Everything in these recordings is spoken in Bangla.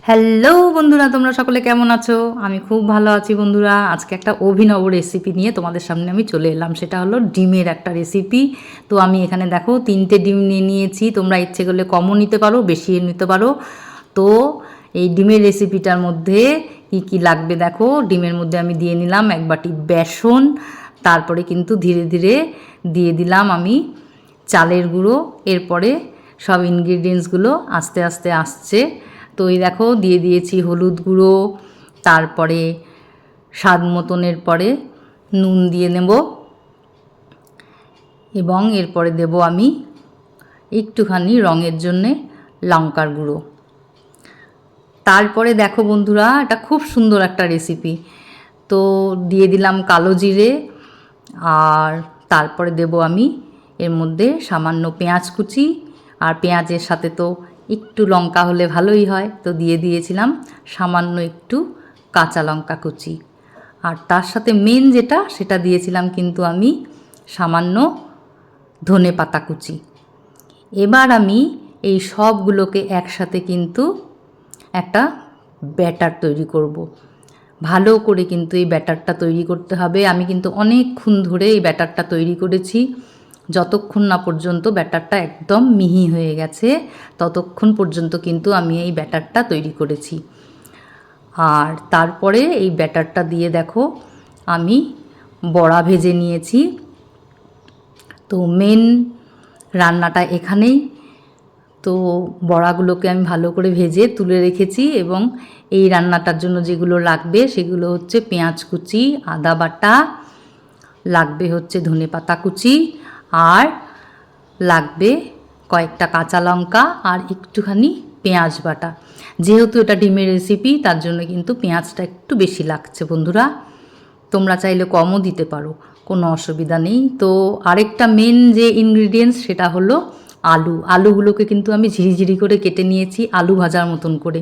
হ্যালো বন্ধুরা, তোমরা সকলে কেমন আছো? আমি খুব ভালো আছি বন্ধুরা। আজকে একটা অভিনব রেসিপি নিয়ে তোমাদের সামনে আমি চলে এলাম। সেটা হলো ডিমের একটা রেসিপি। তো আমি এখানে দেখো 3টে ডিম নিয়ে নিয়েছি। তোমরা ইচ্ছে করলে কমও নিতে পারো, বেশি নিতে পারো। তো এই ডিমের রেসিপিটার মধ্যে কি কি লাগবে দেখো। ডিমের মধ্যে আমি দিয়ে নিলাম 1 বাটি বেসন। তারপরে কিন্তু ধীরে ধীরে দিয়ে দিলাম আমি চালের গুঁড়ো। এরপরে সব ইনগ্রিডিয়েন্টসগুলো আস্তে আস্তে আসছে। তো এই দেখো দিয়ে দিয়েছি হলুদ গুঁড়ো, তারপরে স্বাদ মতনের পরে নুন দিয়ে নেব, এবং এরপরে দেব আমি একটুখানি রঙের জন্যে লঙ্কার গুঁড়ো। তারপরে দেখো বন্ধুরা, এটা খুব সুন্দর একটা রেসিপি। তো দিয়ে দিলাম কালো জিরে, আর তারপরে দেব আমি এর মধ্যে সামান্য পেঁয়াজ কুচি। আর পেঁয়াজের সাথে তো একটু লঙ্কা হলে ভালোই হয়, তো দিয়ে দিয়েছিলাম সামান্য একটু কাঁচা লঙ্কা কুচি। আর তার সাথে মেন যেটা, সেটা দিয়েছিলাম কিন্তু আমি সামান্য ধনে পাতা কুচি। এবার আমি এই সবগুলোকে একসাথে কিন্তু একটা ব্যাটার তৈরি করব। ভালো করে কিন্তু এই ব্যাটারটা তৈরি করতে হবে। আমি কিন্তু অনেকক্ষণ ধরে এই ব্যাটারটা তৈরি করেছি। যতক্ষণ না পর্যন্ত ব্যাটারটা একদম মিহি হয়ে গেছে, ততক্ষণ পর্যন্ত কিন্তু আমি এই ব্যাটারটা তৈরি করেছি। আর তারপরে এই ব্যাটারটা দিয়ে দেখো আমি বড়া ভেজে নিয়েছি। তো মেন রান্নাটা এখানেই। তো বড়াগুলোকে আমি ভালো করে ভেজে তুলে রেখেছি, এবং এই রান্নাটার জন্য যেগুলো লাগবে সেগুলো হচ্ছে পেঁয়াজ কুচি, আদা বাটা, লাগবে হচ্ছে ধনে পাতা কুচি, আর লাগবে কয়েকটা কাঁচা লঙ্কা আর একটুখানি পেঁয়াজ বাটা। যেহেতু এটা ডিমের রেসিপি, তার জন্য কিন্তু পেঁয়াজটা একটু বেশি লাগছে বন্ধুরা। তোমরা চাইলে কমও দিতে পারো, কোনো অসুবিধা নেই। তো আরেকটা মেন যে ইনগ্রিডিয়েন্টস, সেটা হলো আলু। আলুগুলোকে কিন্তু আমি ঝিরিঝিরি করে কেটে নিয়েছি, আলু ভাজার মতন করে।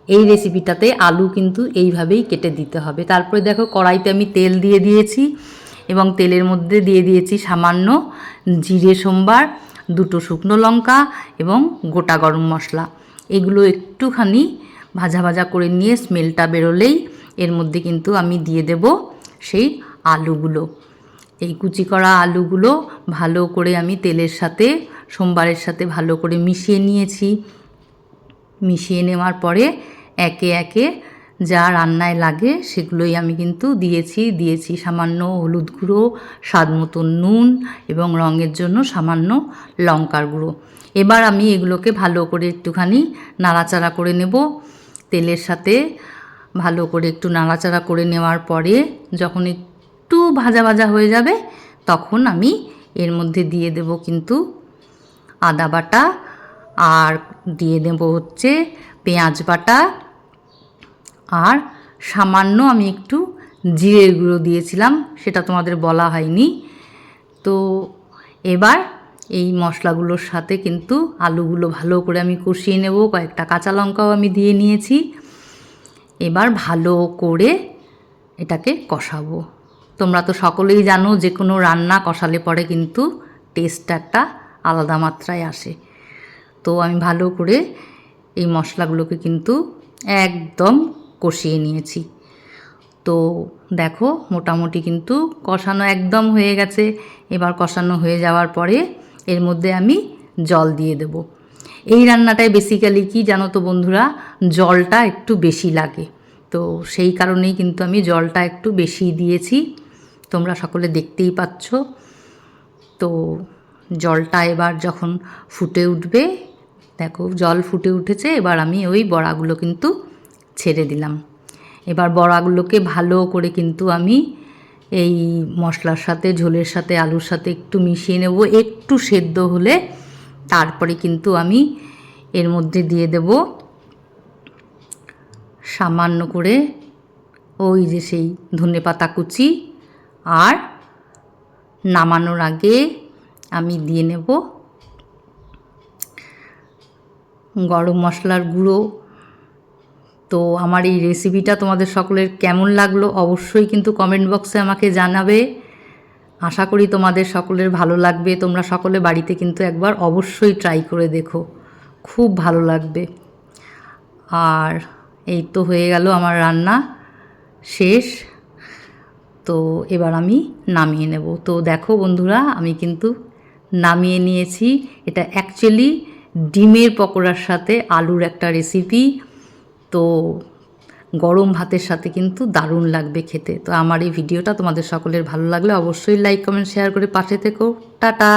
এই রেসিপিটাতে আলু কিন্তু এইভাবেই কেটে দিতে হবে। তারপরে দেখো কড়াইতে আমি তেল দিয়ে দিয়েছি, এবং তেলের মধ্যে দিয়ে দিয়েছি সামান্য জিরে সোমবার, 2টো শুকনো লঙ্কা এবং গোটা গরম মশলা। এগুলো একটুখানি ভাজা ভাজা করে নিয়ে স্মেলটা বেরোলেই এর মধ্যে কিন্তু আমি দিয়ে দেব সেই আলুগুলো। এই কুচি করা আলুগুলো ভালো করে আমি তেলের সাথে, সোমবারের সাথে ভালো করে মিশিয়ে নিয়েছি। মিশিয়ে নেওয়ার পরে একে একে যা রান্নায় লাগে সেগুলোই আমি কিন্তু দিয়েছি সামান্য হলুদ গুঁড়ো, স্বাদ মতো নুন, এবং রঙের জন্য সামান্য লঙ্কার গুঁড়ো। এবার আমি এগুলোকে ভালো করে একটুখানি নাড়াচাড়া করে নেব তেলের সাথে। ভালো করে একটু নাড়াচাড়া করে নেওয়ার পরে যখন একটু ভাজা ভাজা হয়ে যাবে, তখন আমি এর মধ্যে দিয়ে দেব কিন্তু আদা বাটা, আর দিয়ে দেব হচ্ছে পেঁয়াজ বাটা, আর সামান্য আমি একটু জিরের গুঁড়ো দিয়েছিলাম, সেটা তোমাদের বলা হয়নি। তো এবার এই মশলাগুলোর সাথে কিন্তু আলুগুলো ভালো করে আমি কষিয়ে নেব। কয়েকটা কাঁচা লঙ্কাও আমি দিয়ে নিয়েছি। এবার ভালো করে এটাকে কষাবো। তোমরা তো সকলেই জানো, যে কোনো রান্না কষালে পরে কিন্তু টেস্টটা একটা আলাদা মাত্রায় আসে। তো আমি ভালো করে এই মশলাগুলোকে কিন্তু একদম কষিয়ে নিয়েছি। তো দেখো মোটামুটি কিন্তু কষানো একদম হয়ে গেছে। এবার কষানো হয়ে যাওয়ার পরে এর মধ্যে আমি জল দিয়ে দেব। এই রান্নাটায় বেসিক্যালি কি জানো তো বন্ধুরা, জলটা একটু বেশি লাগে। তো সেই কারণেই কিন্তু আমি জলটা একটু বেশি দিয়েছি, তোমরা সকলে দেখতেই পাচ্ছ। তো জলটা এবার যখন ফুটে উঠবে, দেখো জল ফুটে উঠেছে, এবার আমি ওই বড়াগুলো কিন্তু ছেড়ে দিলাম। এবার বড়াগুলোকে ভালো করে কিন্তু আমি এই মশলার সাথে, ঝোলের সাথে, আলুর সাথে একটু মিশিয়ে নেব। একটু সেদ্ধ হলে তারপরে কিন্তু আমি এর মধ্যে দিয়ে দেব সামান্য করে ওই যে সেই ধনেপাতা কুচি, আর নামানোর আগে আমি দিয়ে নেব গরম মশলার গুঁড়ো। তো আমার এই রেসিপিটা তোমাদের সকলের কেমন লাগলো অবশ্যই কিন্তু কমেন্ট বক্সে আমাকে জানাবে। আশা করি তোমাদের সকলের ভালো লাগবে। তোমরা সকলে বাড়িতে কিন্তু একবার অবশ্যই ট্রাই করে দেখো, খুব ভালো লাগবে। আর এই তো হয়ে গেল আমার রান্না শেষ। তো এবার আমি নামিয়ে নেব। তো দেখো বন্ধুরা, আমি কিন্তু নামিয়ে নিয়েছি। এটা অ্যাকচুয়ালি ডিমের পকোড়ার সাথে আলুর একটা রেসিপি। তো গরম ভাতের সাথে কিন্তু দারুণ লাগবে খেতে। তো আমার এই ভিডিওটা তোমাদের সকলের ভালো লাগলে অবশ্যই লাইক কমেন্ট শেয়ার করে পাশে থেকো। টাটা।